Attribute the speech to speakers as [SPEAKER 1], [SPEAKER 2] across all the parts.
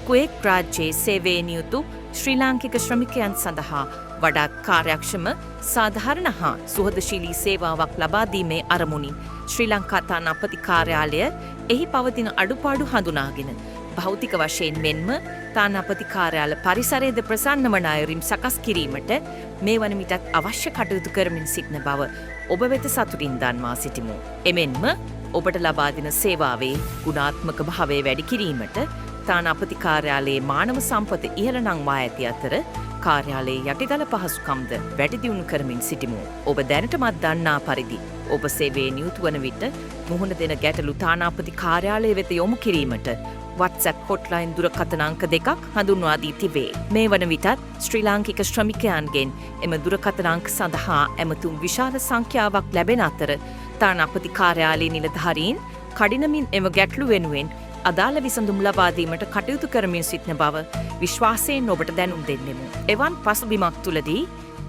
[SPEAKER 1] කුවේට් රාජ්‍යයේ සේවයේ නියුතු ශ්‍රී ලාංකික ශ්‍රමිකයන් සඳහා වඩා කාර්යක්ෂම සාධාරණ හා සුහදශීලී සේවාවක් ලබා දීමේ අරමුණින් ශ්‍රී ලංකා තානාපති කාර්යාලය එහි පවතින අඩුපාඩු හඳුනාගෙන භෞතික වශයෙන් මෙන්ම තානාපති කාර්යාල පරිසරයේද ප්‍රසන්න වන අයුරින් සකස් කිරීමට මේ වන විටත් අවශ්‍ය කටයුතු කරමින් සිටින බව ඔබ වෙත සතුටින් දන්වා සිටිමු. එමෙන්ම ඔබට ලබා දෙන සේවාවේ ගුණාත්මක භාවය වැඩි කිරීමට තානාපති කාර්යාලයේ මානව සම්පත ඉහළ නංවා ඇති අතර කාර්යාලයේ යටිතල පහසුකම්ද වැඩි දියුණු කරමින් සිටිමු. ඔබ දැනටමත් දන්නා පරිදි ඔබ සේවයේ නියුතු වන විට මුහුණ දෙන ගැටලු තානාපති කාර්යාලය වෙත යොමු කිරීමට WhatsApp hotline දුරකථන අංක 2ක් හඳුන්වා දී තිබේ. මේ වන විටත් ශ්‍රී ලාංකික ශ්‍රමිකයන්ගෙන් එම දුරකථන අංක සඳහා ඇමතුම් විශාල සංඛ්‍යාවක් ලැබෙන අතර තානාපති කාර්යාලයේ නිලධාරීන් කඩිනමින් එම ගැටලු වෙනුවෙන් අදාළ විසඳුම් ලබා දීමට කටයුතු කරමින් සිටින බව විශ්වාසයෙන් ඔබට දැනුම් දෙන්නෙමු. එවන් පසුබිමක් තුලදී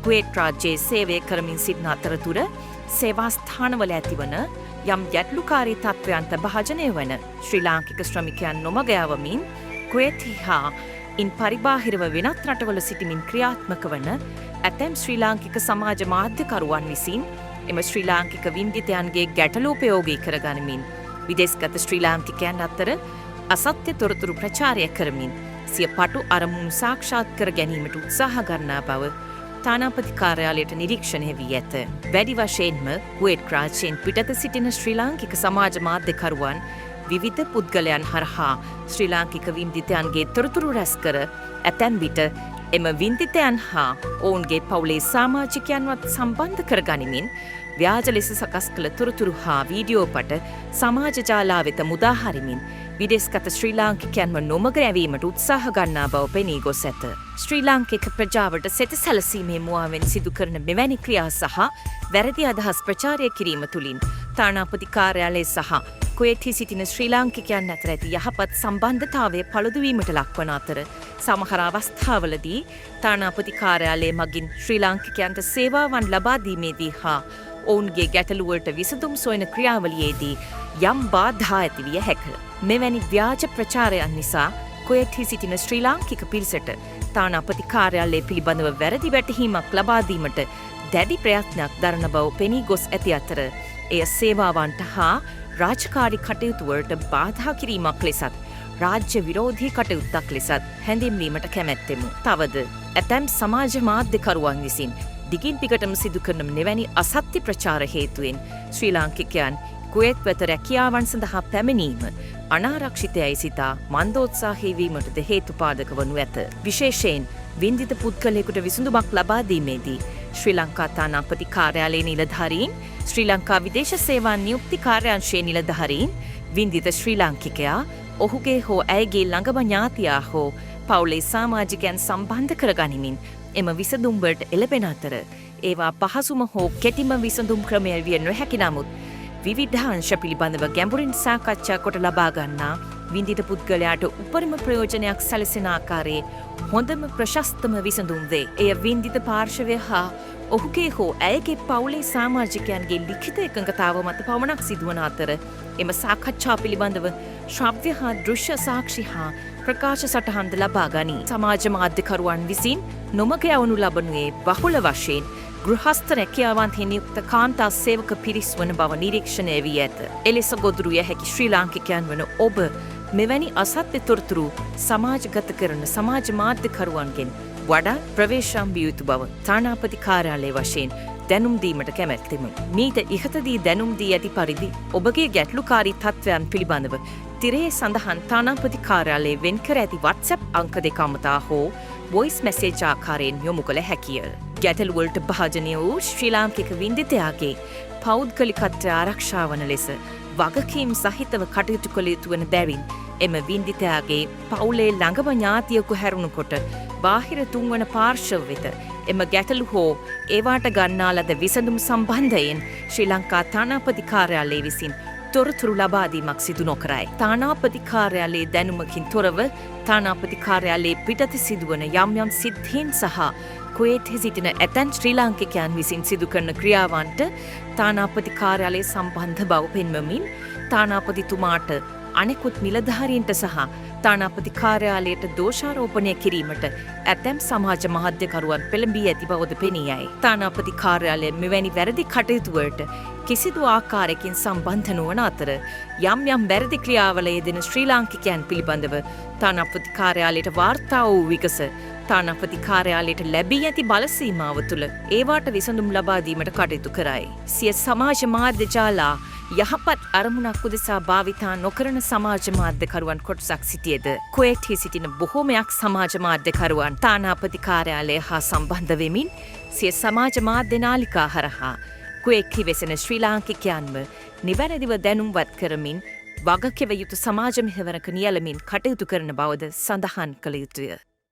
[SPEAKER 1] කුවේට් රාජ්‍යයේ සේවය කරමින් සිටින අතරතුර සේවා ස්ථානවල ඇතිවන යම් ගැටලුකාරී තත්ත්වයන්ට භාජනය වන ශ්‍රී ලාංකික ශ්‍රමිකයන් නොමග යවමින් කුවේට් හා ඉන් පරිබාහිරව වෙනත් රටවල සිටිමින් ක්‍රියාත්මක වන ඇතැම් ශ්‍රී ලාංකික සමාජ මාධ්‍යකරුවන් විසින් එම ශ්‍රී ලාංකික වින්දිතයන්ගේ ගැටලු උපයෝගී කරගනිමින් විදේශගත ශ්‍රී ලාංකිකයන් අතර අසත්‍ය තොරතුරු ප්‍රචාරය කරමින් සිය පටු අරමුණු සාක්ෂාත් කර ගැනීමට උත්සාහ ගන්නා බව තානාපති කාර්යාලයට නිරීක්ෂණය වී ඇත. වැඩි වශයෙන්ම කුවේට් රාජ්‍යයෙන් පිටත සිටින ශ්‍රී ලාංකික සමාජ මාධ්‍යකරුවන් විවිධ පුද්ගලයන් හරහා ශ්‍රී ලාංකික වින්දිතයන්ගේ තොරතුරු රැස් කර ඇතැම් විට එම වින්දිතයන් හා ඔවුන්ගේ පවුලේ සමාජිකයන්වත් සම්බන්ධ කර ගනිමින් ව්‍යාජ ලෙස සකස් කළ තොරතුරු හා වීඩියෝ පට සමාජ ජාලා වෙත මුදා හරිමින් විදේශගත ශ්‍රී ලාංකිකයන්ව නොමග යැවීමට උත්සාහ ගන්නා බව පෙනී ගොස් ඇත. ශ්‍රී ලාංකික ප්‍රජාවට සෙත සැලසීමේ මුවාවෙන් සිදු කරන මෙවැනි ක්‍රියා සහ වැරදි අදහස් ප්‍රචාරය කිරීම තුළින් තානාපති කාර්යාලය සහ කුවේට්හි සිටින ශ්‍රී ලාංකිකයන් අතර ඇති යහපත් සම්බන්ධතාවය පළුදුවීමට ලක්වන අතර සමහර අවස්ථාවලදී තානාපති කාර්යාලය මගින් ශ්‍රී ලාංකිකයන්ට සේවාවන් ලබා දීමේදී හා ඔවුන්ගේ ගැටලුවලට විසඳුම් සොයන ක්‍රියාවලියේදී යම් බාධා ඇතිවිය හැක. මෙවැනි ව්‍යාජ ප්‍රචාරයන් නිසා කුවේට්හි සිටින ශ්‍රී ලාංකික පිරිසට තානාපති කාර්යාලය පිළිබඳව වැරදි වැටහීමක් ලබා දීමට දැඩි ප්‍රයත්නයක් දරන බව පෙනී ගොස් ඇති අතර එය සේවාවන්ට හා රාජකාරී කටයුතු වලට බාධා කිරීමක් ලෙසත් රාජ්‍ය විරෝධී කටයුත්තක් ලෙසත් හැඳින්වීමට කැමැත්තෙමු. තවද ඇතැම් සමාජ මාධ්‍යකරුවන් විසින් දිගින් දිගටම සිදු කරන මෙවැනි අසත්‍ය ප්‍රචාර හේතුවෙන් ශ්‍රී ලාංකිකයන් කුවේට් වෙත රැකියාවන් සඳහා පැමිණීම අනාරක්ෂිතයයි සිතා මන්දෝත්සාහී වීමටද හේතුපාදක වනු ඇත. විශේෂයෙන් වින්දිත පුද්ගලයෙකුට විසඳුමක් ලබා දීමේදී ශ්‍රී ලංකා තානාපති කාර්යාලයේ නිලධාරීන්, ශ්‍රී ලංකා විදේශ සේවා නියුක්ති කාර්යාංශයේ නිලධාරීන්, වින්දිත ශ්‍රී ලාංකිකයා, ඔහුගේ හෝ ඇයගේ ළඟම ඥාතියා හෝ පවුලේ සමාජිකයන් සම්බන්ධ කරගනිමින් එම විසඳුම් වලට එළඹෙන අතර ඒවා පහසුම හෝ කෙටිම විසඳුම් ක්‍රමය විය නොහැකි නමුත් විවිධාංශ පිළිබඳව ගැඹුරින් සාකච්ඡා කොට ලබා ගන්නා වින්දිත පුද්ගලයාට උපරිම ප්‍රයෝජනයක් සැලසෙන ආකාරයේ හොඳම ප්‍රශස්තම විසඳුම් වේ. එය වින්දිත පාර්ශවය හා ඔහුගේ හෝ ඇයගේ පවුලේ සමාජිකයන්ගේ ලිඛිත එකඟතාව මත පමණක් සිදුවන අතර එම සාකච්ඡා පිළිබඳව ශ්‍රව්‍ය හා දෘශ්‍ය සාක්ෂි හා ප්‍රකාශ සටහන්ද ලබා ගනී. සමාජ මාධ්‍යකරුවන් විසින් නොමග යවනු ලබනුයේ බහුල වශයෙන් ගෘහස්ත රැකියාවන්හි නියුක්ත කාන්තා සේවක පිරිස් වන බව නිරීක්ෂණය වී ඇත. එලෙස ගොදුරු ය හැකි ශ්‍රී ලාංකිකයන් වන ඔබ මෙවැනි අසත්‍ය තොරතුරු සමාජගත කරන සමාජ මාධ්‍යකරුවන්ගෙන් වඩා ප්‍රවේශම් යුතු බව තානාපති කාර්යාලය වශයෙන් දැනුම් දීමට කැමැත්තෙමු. මීට ඉහතදී දැනුම් දී ඇති පරිදි ඔබගේ ගැටලුකාරී තත්ත්වයන් පිළිබඳව තිරේ සඳහන් තානාපති කාර්යාලයේ වෙන් කර ඇති WhatsApp අංක 2 අමතා හෝ වොයිස් මැසේජ් ආකාරයෙන් යොමු කළ හැකිය. ගැටලුවලට භාජනය වූ ශ්‍රී ලාංකික වින්දිතයාගේ පෞද්ගලිකත්වය ආරක්ෂා වන ලෙස වගකීම් සහිතව කටයුතු කළ යුතු වන බැවින් එම වින්දිතයාගේ පවුලේ ළඟම ඥාතියෙකු හැරුණුකොට බාහිර තුන්වන පාර්ශව වෙත එම ගැටලු හෝ ඒවාට ගන්නා ලද විසඳුම් සම්බන්ධයෙන් ශ්‍රී ලංකා තානාපති කාර්යාලය විසින් තොරතුරු ලබා දීමක් සිදු නොකරයි. තානාපති කාර්යාලයේ දැනුමකින් තොරව තානාපති කාර්යාලයේ පිටත සිදුවන යම් සිද්ධීන් සහ කුවේට්හි සිටින ඇතැම් ශ්‍රී ලාංකිකයන් විසින් සිදු කරන ක්‍රියාවන්ට තානාපති කාර්යාලය සම්බන්ධ බව පෙන්වමින් තානාපතිතුමාට අනෙකුත් නිලධාරීන්ට සහ තානාපති කාර්යාලයට දෝෂාරෝපණය කිරීමට ඇතැම් සමාජ මාධ්‍යකරුවන් පෙළඹී ඇති බවද පෙනී යයි. තානාපති කාර්යාලය මෙවැනි වැරදි කටයුතුවලට කිසිදු ආකාරයකින් සම්බන්ධ නොවන අතර යම් වැරදි ක්‍රියාවල යෙදෙන ශ්‍රී ලාංකිකයන් පිළිබඳව තානාපති කාර්යාලයට වාර්තා වූ විගස තානාපති කාර්යාලයට ලැබී ඇති බලසීමාව තුළ ඒවාට විසඳුම් ලබා දීමට කටයුතු කරයි. සිය සමාජ මාධ්‍ය ජාලා යහපත් අරමුණක් උදෙසා භාවිතා නොකරන සමාජ මාධ්‍යකරුවන් කොටසක් සිටියද කුවේට්හි සිටින බොහෝමයක් සමාජ මාධ්‍යකරුවන් තානාපති කාර්යාලය හා සම්බන්ධ වෙමින් සිය සමාජ මාධ්‍ය නාලිකා හරහා කුවේට්හි වෙසෙන ශ්‍රී ලාංකිකයන්ව නිවැරදිව දැනුම්වත් කරමින් වගකිව යුතු සමාජ මෙහෙවරක නියැලමින් කටයුතු කරන බවද සඳහන් කළ යුතුය.